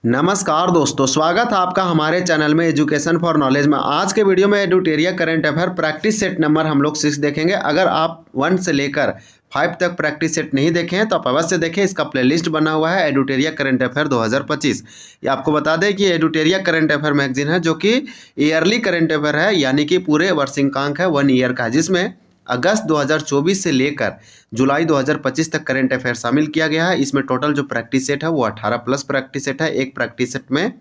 नमस्कार दोस्तों, स्वागत है आपका हमारे चैनल में एजुकेशन फॉर नॉलेज में। आज के वीडियो में Eduteria current affair practice set number हम लोग 6 देखेंगे। अगर आप 1 से लेकर 5 तक प्रैक्टिस सेट नहीं देखे हैं तो आप अवश्य देखें। इसका प्लेलिस्ट बना हुआ है एडुटेरिया करंट अफेयर 2025। ये आपको बता दें कि एडुटेरिया करंट अफेयर मैगजीन है जो कि ईयरली करंट अफेयर है, यानी कि पूरे वर्षिकांक है 1 ईयर का, जिसमें अगस्त 2024 से लेकर जुलाई 2025 तक करंट अफेयर शामिल किया गया है। इसमें टोटल जो प्रैक्टिस सेट है वो 18 प्लस प्रैक्टिस सेट है। एक प्रैक्टिस सेट में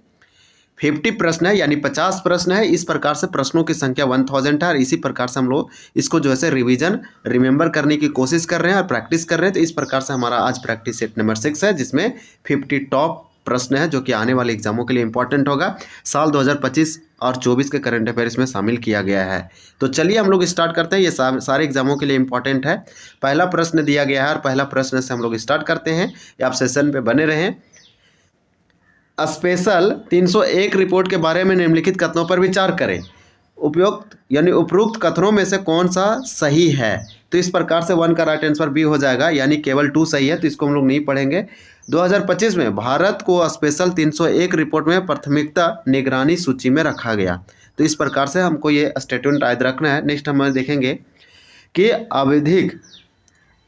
50 प्रश्न है, यानी 50 प्रश्न है। इस प्रकार से प्रश्नों की संख्या 1000 है और इसी प्रकार से हम लोग इसको जो है रिवीजन रिमेंबर करने की कोशिश कर रहे हैं और प्रैक्टिस कर रहे हैं। तो इस प्रकार से हमारा आज प्रैक्टिस सेट नंबर 6 है, जिसमें 50 टॉप प्रश्न है जो कि आने वाले एग्जामों के लिए इंपॉर्टेंट होगा। साल 2025 और 24 के करंट अफेयर इसमें शामिल किया गया है। तो चलिए हम लोग स्टार्ट करते हैं। ये सारे एग्जामों के लिए इंपॉर्टेंट है। पहला प्रश्न दिया गया है और पहला प्रश्न से हम लोग स्टार्ट करते हैं। आप सेशन पे बने रहें। स्पेशल 301 रिपोर्ट के बारे में निम्नलिखित कथनों पर विचार करें। उपयुक्त यानी उपरोक्त कथनों में से कौन सा सही है? तो इस प्रकार से 1 का राइट आंसर बी हो जाएगा, यानी केवल 2 सही है, तो इसको हम लोग नहीं पढ़ेंगे। 2025 में भारत को स्पेशल 301 रिपोर्ट में प्राथमिकता निगरानी सूची में रखा गया। तो इस प्रकार से हमको ये स्टेटमेंट याद रखना है। नेक्स्ट हम देखेंगे कि आवधिक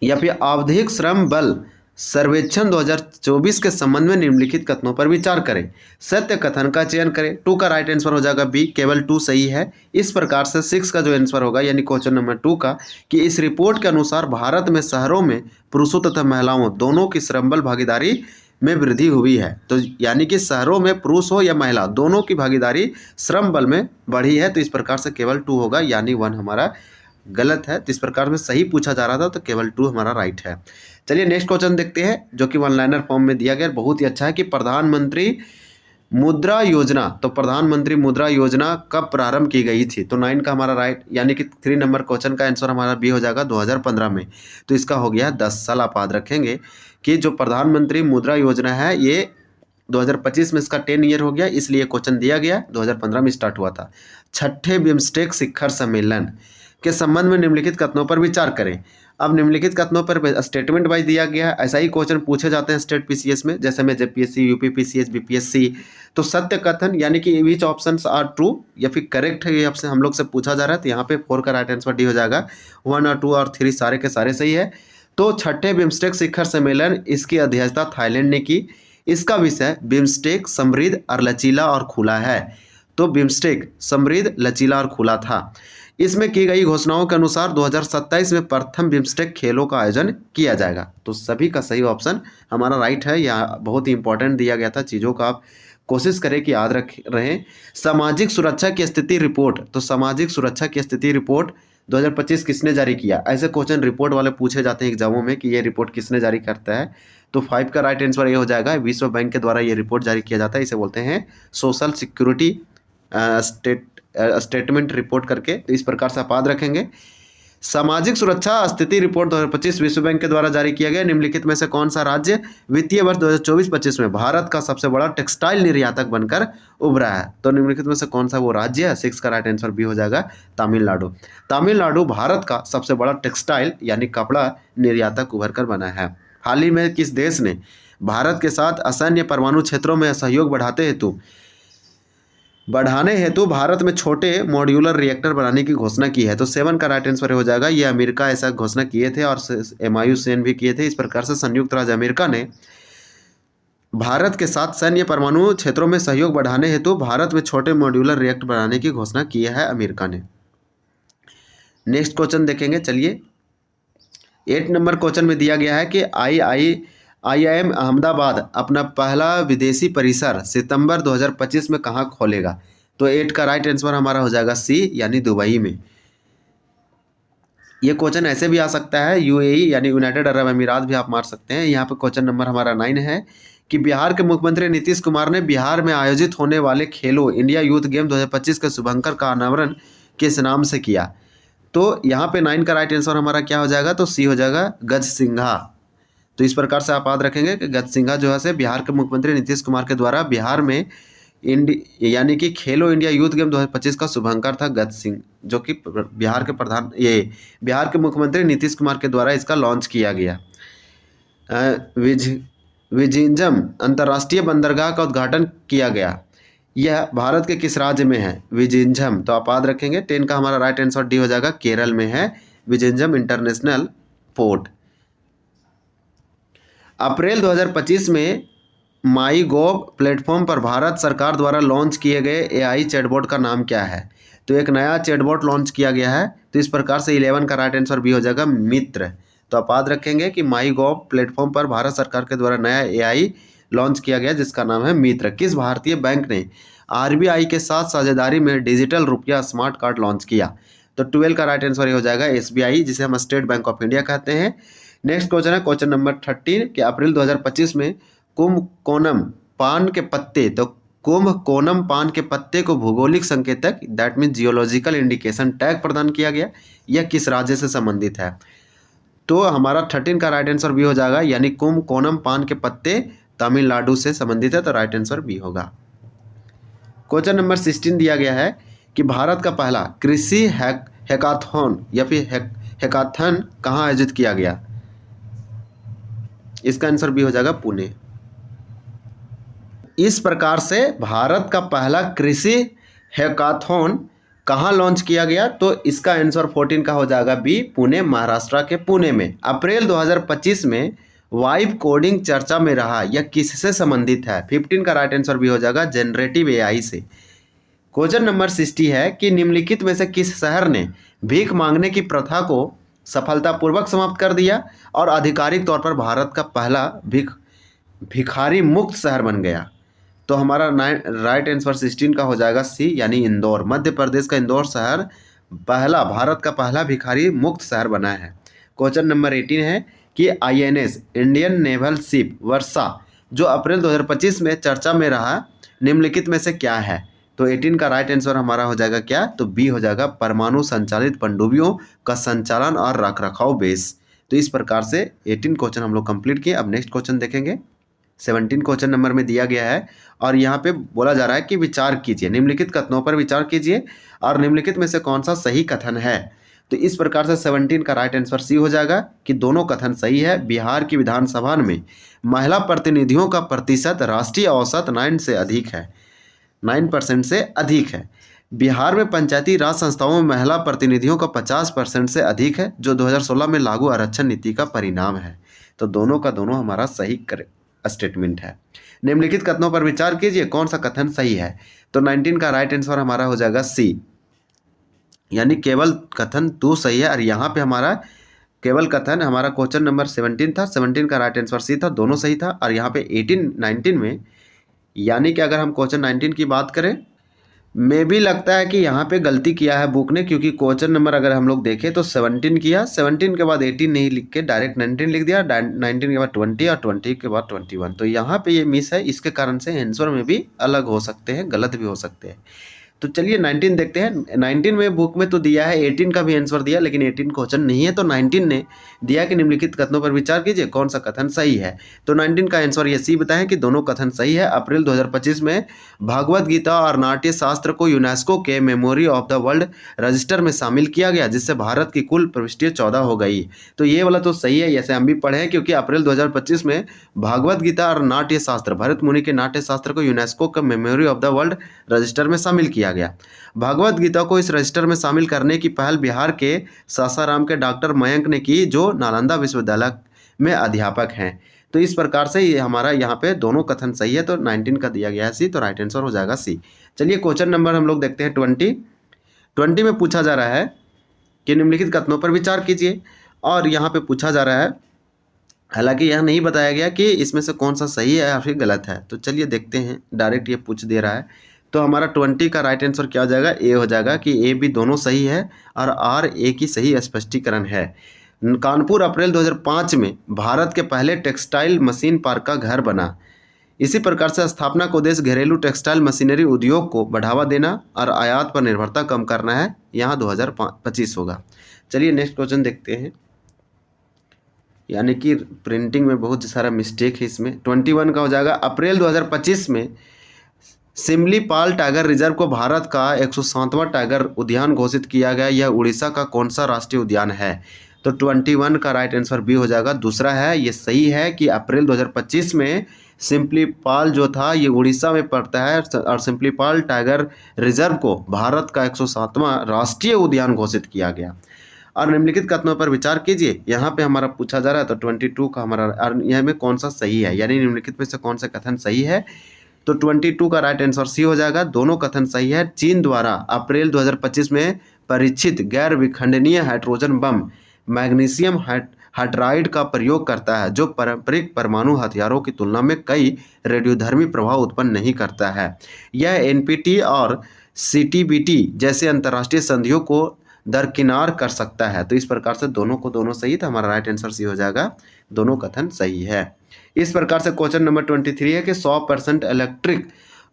या फिर आवधिक श्रम बल सर्वेक्षण 2024 के संबंध में निम्नलिखित कथनों पर विचार करें। सत्य कथन का चयन करें। 2 का राइट आंसर हो जाएगा बी, केवल 2 सही है। इस प्रकार से 6 का जो आंसर होगा, यानी क्वेश्चन नंबर 2 का, कि इस रिपोर्ट के अनुसार भारत में शहरों में पुरुषों तथा महिलाओं दोनों की श्रम बल भागीदारी में वृद्धि हुई है। तो यानी कि शहरों में पुरुष हो या महिला दोनों की भागीदारी श्रम बल में बढ़ी है। तो इस प्रकार से केवल 2 होगा, यानी 1 हमारा गलत है। तो इस प्रकार में सही पूछा जा रहा था, तो केवल 2 हमारा राइट है। चलिए नेक्स्ट क्वेश्चन देखते हैं, जो कि 1 लाइनर फॉर्म में दिया गया, बहुत ही अच्छा है। कि प्रधानमंत्री मुद्रा योजना, तो प्रधानमंत्री मुद्रा योजना कब प्रारंभ की गई थी? तो 9 का हमारा राइट, यानी कि 3 नंबर क्वेश्चन का आंसर हमारा बी हो जाएगा 2015 में। तो इसका हो गया 10 साल। आप याद रखेंगे कि जो प्रधानमंत्री मुद्रा योजना है ये 2025 में इसका 10 ईयर हो गया, इसलिए क्वेश्चन दिया गया 2015 में स्टार्ट हुआ था। 6ठे बिम्स्टेक शिखर सम्मेलन के संबंध में निम्नलिखित कथनों पर विचार करें। अब निम्नलिखित कथनों पर स्टेटमेंट वाइज दिया गया है। ऐसा ही क्वेश्चन पूछे जाते हैं स्टेट पीसीएस में, जैसे में जेपीएससी, यूपी पीसीएस, बीपीएससी। तो सत्य कथन यानी कि विच ऑप्शंस आर ट्रू या फिर करेक्ट है, ये आपसे हम लोग से पूछा जा रहा है। तो यहाँ पे 4 का राइट आंसर डी हो जाएगा। 1 और 2 और 3 सारे के सारे सही है। तो 6ठे बिम्स्टेक शिखर सम्मेलन, इसकी अध्यक्षता थाईलैंड ने की। इसका विषय बिम्स्टेक समृद्ध और लचीला और खुला है। तो बिम्स्टेक समृद्ध, लचीला और खुला था। इसमें की गई घोषणाओं के अनुसार 2027 में प्रथम बिम्स्टेक खेलों का आयोजन किया जाएगा। तो सभी का सही ऑप्शन हमारा राइट है। यहाँ बहुत ही इंपॉर्टेंट दिया गया था, चीज़ों का आप कोशिश करें कि याद रख रहें। सामाजिक सुरक्षा की स्थिति रिपोर्ट, तो सामाजिक सुरक्षा की स्थिति रिपोर्ट 2025 किसने जारी किया? ऐसे क्वेश्चन रिपोर्ट वाले पूछे जाते हैं एग्जामों में कि ये रिपोर्ट किसने जारी करता है। तो 5 का राइट आंसर ये हो जाएगा, विश्व बैंक के द्वारा ये रिपोर्ट जारी किया जाता है। इसे बोलते हैं सोशल सिक्योरिटी स्टेटमेंट रिपोर्ट करके। तो इस प्रकार से आप याद रखेंगे। सामाजिक सुरक्षा स्थिति रिपोर्ट 2025 विश्व बैंक के द्वारा जारी किया गया। निम्नलिखित में से कौन सा राज्य वित्तीय वर्ष 2024-25 में भारत का सबसे बड़ा टेक्सटाइल निर्यातक बनकर उभरा है? तो निम्नलिखित में से कौन सा वो राज्य है? 6 का राइट आंसर बी हो जाएगा, तमिलनाडु। तमिलनाडु भारत का सबसे बड़ा टेक्सटाइल यानी कपड़ा निर्यातक उभर कर बना है। हाल ही में किस देश ने भारत के साथ असैन्य परमाणु क्षेत्रों में सहयोग बढ़ाने हेतु भारत में छोटे मॉड्यूलर रिएक्टर बनाने की घोषणा की है? तो 7 का राइट आंसर हो जाएगा। ये अमेरिका ऐसा घोषणा किए थे और MIU सेन भी किए थे। इस प्रकार से संयुक्त राज्य अमेरिका ने भारत के साथ सैन्य परमाणु क्षेत्रों में सहयोग बढ़ाने हेतु भारत में छोटे मॉड्यूलर रिएक्टर बनाने की घोषणा की है अमेरिका ने। नेक्स्ट क्वेश्चन देखेंगे। चलिए 8 नंबर क्वेश्चन में दिया गया है कि IIM अहमदाबाद अपना पहला विदेशी परिसर सितंबर 2025 में कहाँ खोलेगा? तो 8 का राइट आंसर हमारा हो जाएगा सी, यानी दुबई में। ये क्वेश्चन ऐसे भी आ सकता है, UAE यानी यूनाइटेड अरब अमीरात भी आप मार सकते हैं। यहाँ पे क्वेश्चन नंबर हमारा 9 है कि बिहार के मुख्यमंत्री नीतीश कुमार ने बिहार में आयोजित होने वाले खेलो इंडिया यूथ गेम 2025 के शुभंकर का अनावरण किस नाम से किया? तो यहाँ पे 9 का राइट आंसर हमारा क्या हो जाएगा? तो सी हो जाएगा, गज सिंघा। तो इस प्रकार से आप याद रखेंगे कि गज सिंघा जो है से बिहार के मुख्यमंत्री नीतीश कुमार के द्वारा बिहार में यानी कि खेलो इंडिया यूथ गेम 2025 का शुभंकर था गज सिंह, जो कि बिहार के मुख्यमंत्री नीतीश कुमार के द्वारा इसका लॉन्च किया गया। विजिंजम अंतर्राष्ट्रीय बंदरगाह का उद्घाटन किया गया? यह भारत के किस राज्य में है? विजिंजम। तो आप याद रखेंगे 10 का हमारा राइट आंसर डी हो जाएगा, केरल में है विजिंजम इंटरनेशनल पोर्ट। अप्रैल 2025 में माई गोव प्लेटफॉर्म पर भारत सरकार द्वारा लॉन्च किए गए एआई चैटबॉट का नाम क्या है? तो एक नया चैटबॉट लॉन्च किया गया है, तो इस प्रकार से 11 का राइट आंसर भी हो जाएगा मित्र। तो आप याद रखेंगे कि माई गोव प्लेटफॉर्म पर भारत सरकार के द्वारा नया एआई लॉन्च किया गया जिसका नाम है मित्र। किस भारतीय बैंक ने आरबीआई के साथ साझेदारी में डिजिटल रुपया स्मार्ट कार्ड लॉन्च किया? तो 12 का राइट आंसर ये हो जाएगा एसबीआई, जिसे हम स्टेट बैंक ऑफ इंडिया कहते हैं। नेक्स्ट क्वेश्चन है क्वेश्चन नंबर 13 कि अप्रैल 2025 में कुंभकोणम पान के पत्ते, तो कुंभकोणम पान के पत्ते को भौगोलिक संकेतक that mean geological indication tag प्रदान किया गया। यह किस राज्य से संबंधित है? तो हमारा 13 का राइट आंसर बी हो जाएगा, यानी कुंभकोणम पान के पत्ते तमिलनाडु से संबंधित है, तो राइट आंसर बी होगा। क्वेश्चन नंबर 16 दिया गया है कि भारत का पहला कृषि हैकाथॉन या फिर हैकाथन कहाँ आयोजित किया गया? इसका आंसर भी हो जाएगा पुणे। इस प्रकार से भारत का पहला कृषि हैकाथॉन कहाँ लॉन्च किया गया? तो इसका आंसर 14 का हो जाएगा बी, पुणे, महाराष्ट्र के पुणे में। अप्रैल 2025 में वाइब कोडिंग चर्चा में रहा, यह किससे संबंधित है? 15 का राइट आंसर भी हो जाएगा जनरेटिव एआई से। क्वेश्चन नंबर 60 है कि निम्नलिखित में से किस शहर ने भीख मांगने की प्रथा को सफलतापूर्वक समाप्त कर दिया और आधिकारिक तौर पर भारत का पहला भिखारी मुक्त शहर बन गया? तो हमारा राइट आंसर 16 का हो जाएगा सी, यानी इंदौर। मध्य प्रदेश का इंदौर शहर भारत का पहला भिखारी मुक्त शहर बना है। क्वेश्चन नंबर 18 है कि आईएनएस इंडियन नेवल शिप वर्षा जो अप्रैल 2025 में चर्चा में रहा, निम्नलिखित में से क्या है? तो 18 का राइट आंसर हमारा हो जाएगा क्या? तो बी हो जाएगा परमाणु संचालित पनडुब्बियों का संचालन और रखरखाव बेस। तो इस प्रकार से 18 क्वेश्चन हम लोग कंप्लीट किए। अब नेक्स्ट क्वेश्चन देखेंगे। 17 क्वेश्चन नंबर में दिया गया है और यहाँ पे बोला जा रहा है कि विचार कीजिए, निम्नलिखित कथनों पर विचार कीजिए और निम्नलिखित में से कौन सा सही कथन है? तो इस प्रकार से 17 का राइट आंसर सी हो जाएगा कि दोनों कथन सही है। बिहार की विधानसभा में महिला प्रतिनिधियों का प्रतिशत राष्ट्रीय औसत 9% से अधिक है। बिहार में पंचायती राज संस्थाओं में महिला प्रतिनिधियों का 50% से अधिक है, जो 2016 में लागू आरक्षण नीति का परिणाम है। तो दोनों का दोनों हमारा सही स्टेटमेंट है। निम्नलिखित कथनों पर विचार कीजिए, कौन सा कथन सही है? तो 19 का राइट आंसर हमारा हो जाएगा सी, यानी केवल कथन 2 सही है। और यहाँ पे हमारा केवल कथन हमारा क्वेश्चन नंबर 17 था, 17 का राइट आंसर सी था, दोनों सही था। और यहाँ पे 19 में, यानी कि अगर हम क्वेश्चन 19 की बात करें, में भी लगता है कि यहाँ पे गलती किया है बुक ने, क्योंकि क्वेश्चन नंबर अगर हम लोग देखें तो 17 किया, 17 के बाद 18 नहीं लिख के डायरेक्ट 19 लिख दिया, 19 के बाद 20 और 20 के बाद 21। तो यहाँ पे ये मिस है, इसके कारण से आंसर में भी अलग हो सकते हैं, गलत भी हो सकते हैं। तो चलिए 19 देखते हैं। 19 में बुक में तो दिया है, 18 का भी आंसर दिया, लेकिन 18 क्वेश्चन नहीं है। तो 19 ने दिया कि निम्नलिखित कथनों पर विचार कीजिए, कौन सा कथन सही है? तो 19 का आंसर ये सी बताएं कि दोनों कथन सही है। अप्रैल 2025 में भागवत गीता और नाट्य शास्त्र को यूनेस्को के memory of the world register में शामिल किया गया, जिससे भारत की कुल प्रविष्टियाँ 14 हो गई। तो ये वाला तो सही है, जैसे हम भी पढ़े हैं, क्योंकि अप्रैल 2025 में भागवत गीता और नाट्य शास्त्र, भरत मुनि के नाट्य शास्त्र को यूनेस्को का memory of the world register में शामिल किया गया। भागवत गीता को इस रजिस्टर में शामिल करने की पहल बिहार के सासाराम के डॉक्टर मयंक ने की, जो नालंदा विश्वविद्यालय में अध्यापक हैं। तो इस प्रकार से ये हमारा यहाँ पे दोनों कथन सही है। तो 19 का दिया गया है सी, तो राइट आंसर हो जाएगा सी। चलिए क्वेश्चन नंबर हम लोग देखते हैं 20 में पूछा जा रहा है कि निम्नलिखित कथनों पर विचार कीजिए, और यहाँ पे पूछा जा रहा है, हालांकि यह नहीं बताया गया कि इसमें से कौन सा सही है या फिर गलत है। तो चलिए देखते हैं, डायरेक्ट ये पूछ दे रहा है। तो हमारा 20 का राइट आंसर क्या हो जाएगा? ए हो जाएगा कि ए बी दोनों सही है और आर ए की सही स्पष्टीकरण है। कानपुर अप्रैल 2005 में भारत के पहले टेक्सटाइल मशीन पार्क का घर बना। इसी प्रकार से स्थापना का उद्देश्य घरेलू टेक्सटाइल मशीनरी उद्योग को बढ़ावा देना और आयात पर निर्भरता कम करना है। यहाँ 2025 होगा। चलिए नेक्स्ट क्वेश्चन देखते हैं, यानी कि प्रिंटिंग में बहुत सारा मिस्टेक है इसमें। 21 का हो जाएगा अप्रैल 2025 में सिमलीपाल टाइगर रिजर्व को भारत का 107वां टाइगर उद्यान घोषित किया गया। यह उड़ीसा का कौन सा राष्ट्रीय उद्यान है? तो 21 का राइट आंसर बी हो जाएगा। दूसरा है, ये सही है कि अप्रैल 2025 में सिम्पलीपाल जो था ये उड़ीसा में पड़ता है और सिम्पलीपाल टाइगर रिजर्व को भारत का 107वां राष्ट्रीय उद्यान घोषित किया गया। और निम्नलिखित कथनों पर विचार कीजिए। यहाँ पे हमारा पूछा जा रहा है तो 22 का हमारा, और यह में कौन सा सही है, यानी निम्नलिखित में से कौन सा कथन सही है। तो 22 का राइट आंसर सी हो जाएगा। दोनों कथन सही है। चीन द्वारा अप्रैल 2025 में परीक्षित गैर विखंडनीय हाइड्रोजन बम मैग्नीशियम हाइड्राइड का प्रयोग करता है, जो पारंपरिक परमाणु हथियारों की तुलना में कई रेडियोधर्मी प्रभाव उत्पन्न नहीं करता है। यह एनपीटी और सीटीबीटी जैसे अंतर्राष्ट्रीय संधियों को दरकिनार कर सकता है। तो इस प्रकार से दोनों को दोनों सही, तो हमारा राइट आंसर सी हो जाएगा। दोनों कथन सही है। इस प्रकार से क्वेश्चन नंबर 23 है कि 100% इलेक्ट्रिक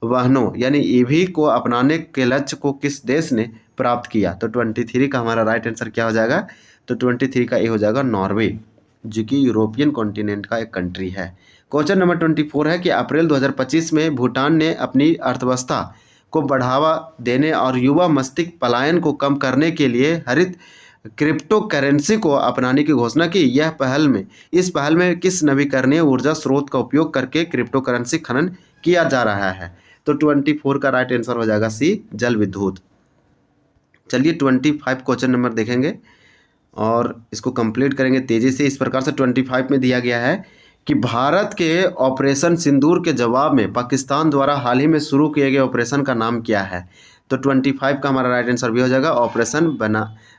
वाहनों यानी ईवी को अपनाने के लक्ष्य को किस देश ने प्राप्त किया। तो 23 का हमारा राइट आंसर क्या हो जाएगा। तो 23 का ए हो जाएगा नॉर्वे, जो कि यूरोपियन कॉन्टिनेंट का एक कंट्री है। क्वेश्चन नंबर 24 है कि अप्रैल 2025 में भूटान ने अपनी अर्थव्यवस्था को बढ़ावा देने और युवा मस्तिष्क पलायन को कम करने के लिए हरित क्रिप्टो करेंसी को अपनाने की घोषणा की। इस पहल में किस नवीकरणीय ऊर्जा स्रोत का उपयोग करके क्रिप्टो करेंसी खनन किया जा रहा है। तो 24 का राइट आंसर हो जाएगा सी, जल विद्युत। चलिए 25 क्वेश्चन नंबर देखेंगे और इसको कंप्लीट करेंगे तेजी से। इस प्रकार से 25 में दिया गया है कि भारत के ऑपरेशन सिंदूर के जवाब में पाकिस्तान द्वारा हाल ही में शुरू किए गए ऑपरेशन का नाम क्या है। तो 25 का हमारा राइट आंसर भी हो जाएगा ऑपरेशन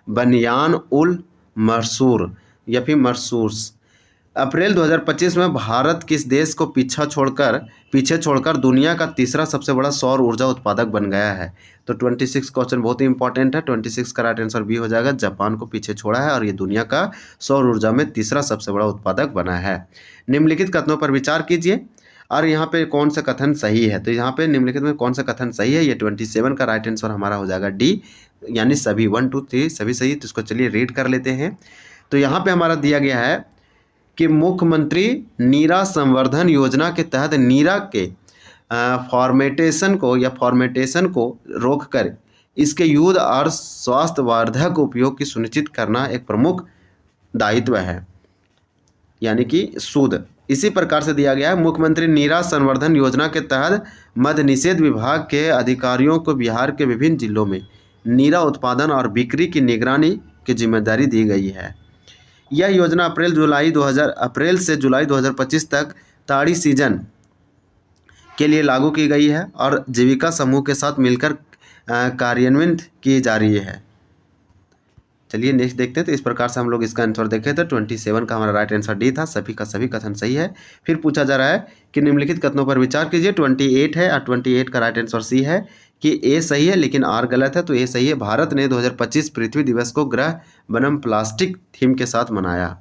बनियान उल मरसूर या फिर मरसूर्स। अप्रैल 2025 में भारत किस देश को पीछे छोड़कर दुनिया का तीसरा सबसे बड़ा सौर ऊर्जा उत्पादक बन गया है। तो 26 क्वेश्चन बहुत ही इंपॉर्टेंट है। 26 का राइट आंसर बी हो जाएगा। जापान को पीछे छोड़ा है और ये दुनिया का सौर ऊर्जा में तीसरा सबसे बड़ा उत्पादक बना है। निम्नलिखित कथनों पर विचार कीजिए और यहाँ पे कौन सा कथन सही है। तो यहाँ पे निम्नलिखित में कौन सा कथन सही है। ये 27 का राइट आंसर हमारा हो जाएगा डी, यानी सभी 1 2 3 सभी सही। तो इसको चलिए रीड कर लेते हैं। तो यहाँ पे हमारा दिया गया है कि मुख्यमंत्री नीरा संवर्धन योजना के तहत नीरा के फॉर्मेटेशन को रोककर इसके युद्ध और स्वास्थ्यवर्धक उपयोग की सुनिश्चित करना एक प्रमुख दायित्व है, यानी कि सूद। इसी प्रकार से दिया गया है मुख्यमंत्री नीरा संवर्धन योजना के तहत मद्य निषेध विभाग के अधिकारियों को बिहार के विभिन्न जिलों में नीरा उत्पादन और बिक्री की निगरानी की जिम्मेदारी दी गई है। यह योजना अप्रैल से जुलाई 2025 तक ताड़ी सीजन के लिए लागू की गई है और जीविका समूह के साथ मिलकर कार्यान्वित की जा रही है। चलिए नेक्स्ट देखते हैं। तो इस प्रकार से हम लोग इसका आंसर देखें तो 27 का हमारा राइट आंसर डी था। सभी का सभी कथन सही है। फिर पूछा जा रहा है कि निम्नलिखित कथनों पर विचार कीजिए। 28 है और 28 का राइट आंसर सी है कि ए सही है लेकिन आर गलत है। तो ए सही है। भारत ने 2025 पृथ्वी दिवस को ग्रह बनम प्लास्टिक थीम के साथ मनाया।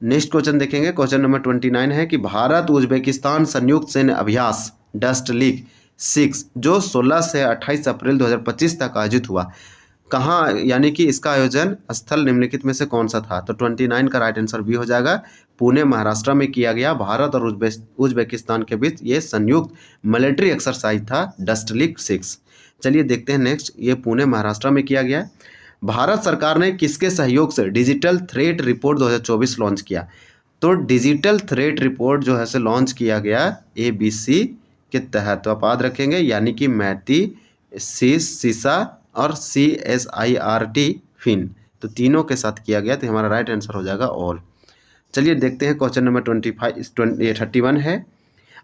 नेक्स्ट क्वेश्चन देखेंगे। क्वेश्चन नंबर 29 है कि भारत उज्बेकिस्तान संयुक्त सैन्य अभ्यास डस्ट लीग 6 जो 16 से 28 अप्रैल 2025 तक आयोजित हुआ कहाँ, यानी कि इसका आयोजन स्थल निम्नलिखित में से कौन सा था। तो 29 का राइट आंसर बी हो जाएगा। पुणे महाराष्ट्र में किया गया। भारत और उज्बेकिस्तान के बीच ये संयुक्त मिलिट्री एक्सरसाइज था डस्ट लीग 6। चलिए देखते हैं नेक्स्ट। ये पुणे महाराष्ट्र में किया गया। भारत सरकार ने किसके सहयोग से डिजिटल थ्रेट रिपोर्ट 2024 लॉन्च किया। तो डिजिटल थ्रेट रिपोर्ट जो है से लॉन्च किया गया ABC के तहत। तो आप याद रखेंगे, यानी कि मैती, सीसा और CSIRT फिन, तो तीनों के साथ किया गया। तो हमारा राइट आंसर हो जाएगा ऑल। चलिए देखते हैं क्वेश्चन नंबर 31 है।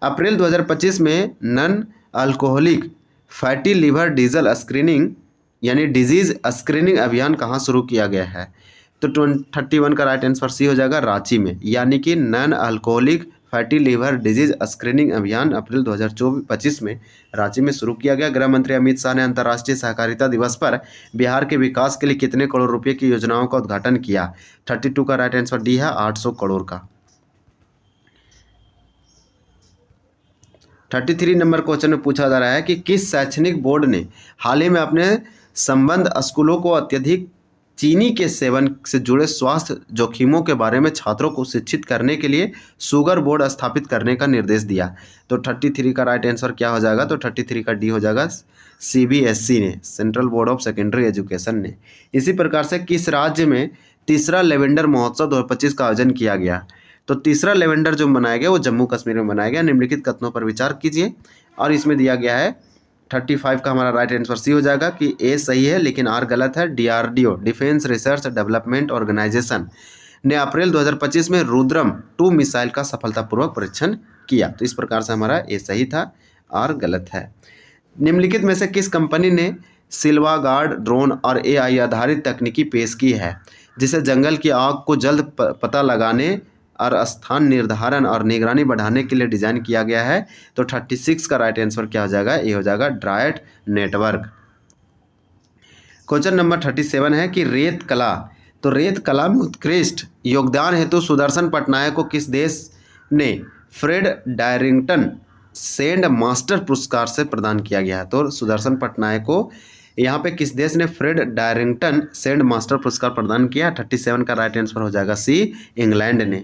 अप्रैल 2025 में non alcoholic fatty liver disease screening यानी डिजीज स्क्रीनिंग अभियान कहाँ शुरू किया गया है। तो 31 का राइट आंसर सी हो जाएगा रांची में, यानी कि non alcoholic fatty liver disease screening अभियान अप्रैल 2025 में रांची में शुरू किया गया। गृह मंत्री अमित शाह ने अंतर्राष्ट्रीय सहकारिता दिवस पर बिहार के विकास के लिए कितने करोड़ रुपए की योजनाओं का उद्घाटन किया। 32 का राइट आंसर डी है 800 करोड़ का। 33 नंबर क्वेश्चन में पूछा जा रहा है कि किस शैक्षणिक बोर्ड ने हाल ही में अपने संबंध स्कूलों को अत्यधिक चीनी के सेवन से जुड़े स्वास्थ्य जोखिमों के बारे में छात्रों को शिक्षित करने के लिए शुगर बोर्ड स्थापित करने का निर्देश दिया। तो 33 का राइट आंसर क्या हो जाएगा। तो 33 का डी हो जाएगा। CBSE ने, central board of secondary education ने। इसी प्रकार से किस राज्य में तीसरा लेवेंडर महोत्सव 2025 का आयोजन किया गया? तो तीसरा लेवेंडर जो मनाया गया वो जम्मू कश्मीर में मनाया गया। निम्नलिखित कथनों पर विचार कीजिए। और इसमें दिया गया है 35 का हमारा राइट आंसर सी हो जाएगा कि ए सही है लेकिन आर गलत है। DRDO defence research development organisation ने अप्रैल 2025 में रुद्रम 2 मिसाइल का सफलतापूर्वक परीक्षण किया। तो इस प्रकार से हमारा ए सही था, आर गलत है। निम्नलिखित में से किस कंपनी ने सिल्वा गार्ड ड्रोन और एआई आधारित तकनीकी पेश की है जिसे जंगल की आग को जल्द पता लगाने और स्थान निर्धारण और निगरानी बढ़ाने के लिए डिजाइन किया गया है? तो 36 का राइट आंसर क्या हो जाएगा? ये हो जाएगा ड्राइड नेटवर्क। क्वेश्चन नंबर 37 है कि रेत कला, तो रेत कला में उत्कृष्ट योगदान हेतु सुदर्शन पटनायक को किस देश ने फ्रेड डायरिंगटन सेंड मास्टर पुरस्कार से प्रदान किया गया है? तो सुदर्शन पटनायक को यहाँ पे किस देश ने फ्रेड डायरिंगटन सेंड मास्टर पुरस्कार प्रदान किया? 37 का राइट आंसर हो जाएगा सी, इंग्लैंड ने।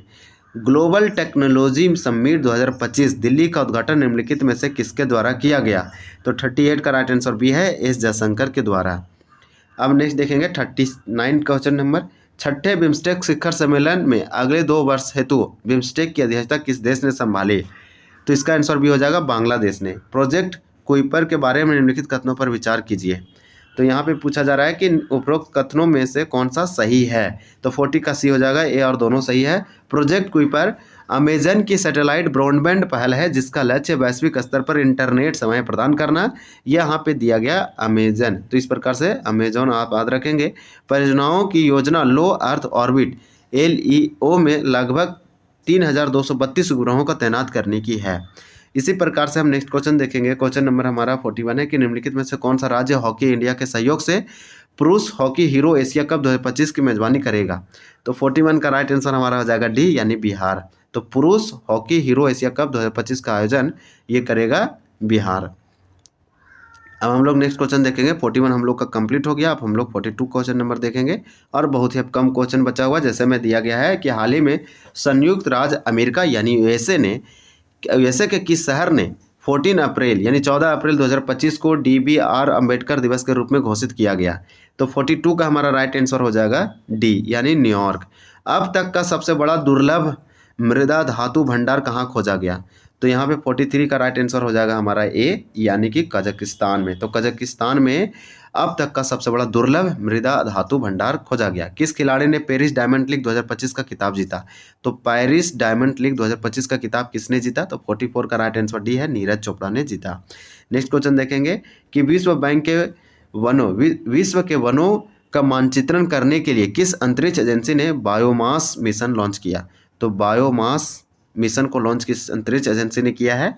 ग्लोबल टेक्नोलॉजी समिट 2025 दिल्ली का उद्घाटन निम्नलिखित में से किसके द्वारा किया गया? तो 38 का राइट आंसर बी है, एस जयशंकर के द्वारा। अब नेक्स्ट देखेंगे 39 क्वेश्चन नंबर। छठे बिम्स्टेक शिखर सम्मेलन में अगले 2 वर्ष हेतु बिम्स्टेक की अध्यक्षता किस देश ने संभाली? तो इसका आंसर भी हो जाएगा बांग्लादेश ने। प्रोजेक्ट कुइपर के बारे में निम्नलिखित कथनों पर विचार कीजिए। तो यहाँ पे पूछा जा रहा है कि उपरोक्त कथनों में से कौन सा सही है? तो 40 का सी हो जाएगा, ए और दोनों सही है। प्रोजेक्ट कुइपर अमेजन की सैटेलाइट ब्रॉडबैंड पहल है जिसका लक्ष्य वैश्विक स्तर पर इंटरनेट सेवाएं प्रदान करना। यहाँ पे दिया गया अमेजन, तो इस प्रकार से अमेजन आप याद रखेंगे। परियोजनाओं की योजना लो अर्थ ऑर्बिट LEO में लगभग 3232 उपग्रहों को तैनात करने की है। इसी प्रकार से हम नेक्स्ट क्वेश्चन देखेंगे। क्वेश्चन नंबर हमारा 41 है कि निम्नलिखित में से कौन सा राज्य हॉकी इंडिया के सहयोग से पुरुष हॉकी हीरो एशिया कप 2025 की मेजबानी करेगा? तो 41 का राइट आंसर हमारा हो जाएगा डी, यानी बिहार। तो पुरुष हॉकी हीरो एशिया कप 2025 का आयोजन ये करेगा बिहार। अब हम लोग नेक्स्ट क्वेश्चन देखेंगे। 41 हम लोग का कंप्लीट हो गया। अब हम लोग 42 क्वेश्चन नंबर देखेंगे और बहुत ही अब कम क्वेश्चन बचा हुआ। जैसे में दिया गया है कि हाल ही में संयुक्त राज्य अमेरिका यानी यूएसए के किस शहर ने 14 अप्रैल यानी 14 अप्रैल 2025 को DBR अम्बेडकर दिवस के रूप में घोषित किया गया? तो 42 का हमारा राइट आंसर हो जाएगा डी, यानी न्यूयॉर्क। अब तक का सबसे बड़ा दुर्लभ मृदा धातु भंडार कहाँ खोजा गया? तो यहाँ पे 43 का राइट आंसर हो जाएगा हमारा ए, यानी कि कजाकिस्तान में। तो कजाकिस्तान में अब तक का सबसे बड़ा दुर्लभ मृदा धातु भंडार खोजा गया। किस खिलाड़ी ने पेरिस डायमंड लीग 2025 का खिताब जीता? तो पेरिस डायमंड लीग 2025 का खिताब किसने जीता? तो 44 का राइट आंसर डी है, नीरज चोपड़ा ने जीता। नेक्स्ट क्वेश्चन देखेंगे कि विश्व के वनों का मानचित्रण करने के लिए किस अंतरिक्ष एजेंसी ने बायोमास मिशन लॉन्च किया? तो बायोमास मिशन को लॉन्च किस अंतरिक्ष एजेंसी ने किया है?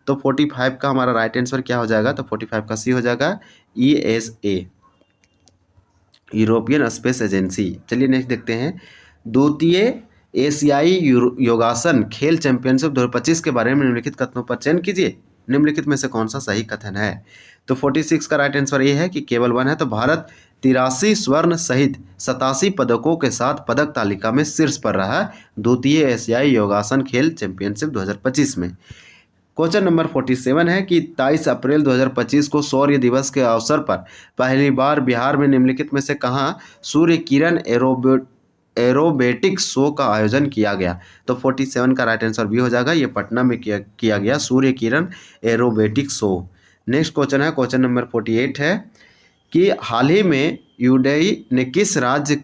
तो 45 का हमारा राइट आंसर क्या हो जाएगा? तो 45 का सी हो जाएगा, ESA यूरोपियन स्पेस एजेंसी। चलिए नेक्स्ट देखते हैं। द्वितीय एशियाई योगासन खेल चैंपियनशिप 2025 के बारे में निम्नलिखित कथनों पर चयन कीजिए। निम्नलिखित में से कौन सा सही कथन है? तो 46 का राइट आंसर ये है कि केवल 1 है। तो भारत 83 स्वर्ण सहित 87 पदकों के साथ पदक तालिका में शीर्ष पर रहा द्वितीय एशियाई योगासन खेल चैंपियनशिप 2025 में। क्वेश्चन नंबर 47 है कि 23 अप्रैल 2025 को सूर्य दिवस के अवसर पर पहली बार बिहार में निम्नलिखित में से कहाँ सूर्य किरण एरोबेटिक शो का आयोजन किया गया? तो 47 का राइट आंसर भी हो जाएगा, ये पटना में किया गया Surya Kiran aerobatic show. Next question है, क्वेश्चन नंबर 48 है कि हाल ही में यूडीआई ने किस राज्य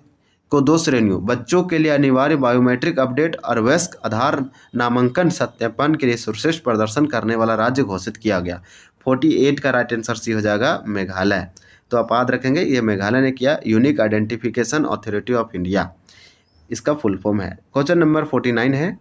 को 2 श्रेणियों बच्चों के लिए अनिवार्य बायोमेट्रिक अपडेट और वयस्क आधार नामांकन सत्यापन के लिए सर्वश्रेष्ठ प्रदर्शन करने वाला राज्य घोषित किया गया? 48 का राइट आंसर सी हो जाएगा, मेघालय। तो आप याद रखेंगे ये मेघालय ने किया, unique identification authority of India इसका फुल फॉर्म है। क्वेश्चन नंबर 49 है,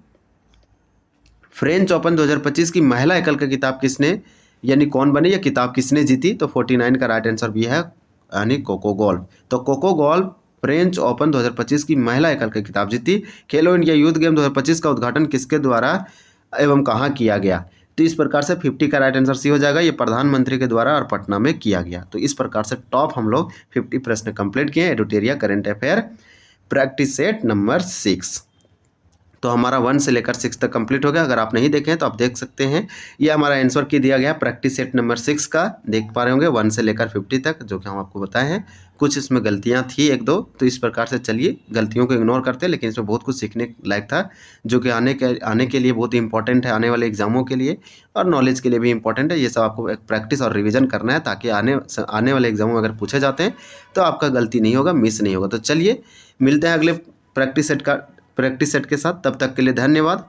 फ्रेंच ओपन 2025 की महिला एकल का किताब किसने यानी कौन बनी या किताब किसने जीती? तो 49 का राइट आंसर भी है, यानी कोको गॉल्फ। तो कोको गॉल्फ फ्रेंच ओपन 2025 की महिला एकल की किताब जीती। खेलो इंडिया यूथ गेम 2025 का उद्घाटन किसके द्वारा एवं कहाँ किया गया? तो इस प्रकार से 50 का राइट आंसर सी हो जाएगा, ये प्रधानमंत्री के द्वारा और पटना में किया गया। तो इस प्रकार से टॉप हम लोग 50 प्रश्न कंप्लीट किए Eduteria current affair practice set number 6। तो हमारा 1 से लेकर 6 तक कंप्लीट हो गया। अगर आप नहीं देखे हैं तो आप देख सकते हैं। ये हमारा आंसर की दिया गया प्रैक्टिस सेट नंबर 6 का, देख पा रहे होंगे 1 से लेकर 50 तक, जो कि हम आपको बताए हैं। कुछ इसमें गलतियां थी 1-2, तो इस प्रकार से चलिए गलतियों को इग्नोर करते हैं, लेकिन इसमें बहुत कुछ सीखने लायक था, जो कि आने के लिए बहुत ही इंपॉर्टेंट है, आने वाले एग्जामों के लिए और नॉलेज के लिए भी इंपॉर्टेंट है। ये सब आपको एक प्रैक्टिस और रिविजन करना है, ताकि आने वाले एग्जामों में अगर पूछे जाते हैं तो आपका गलती नहीं होगा, मिस नहीं होगा। तो चलिए मिलते हैं अगले प्रैक्टिस सेट के साथ। तब तक के लिए धन्यवाद।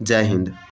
जय हिंद।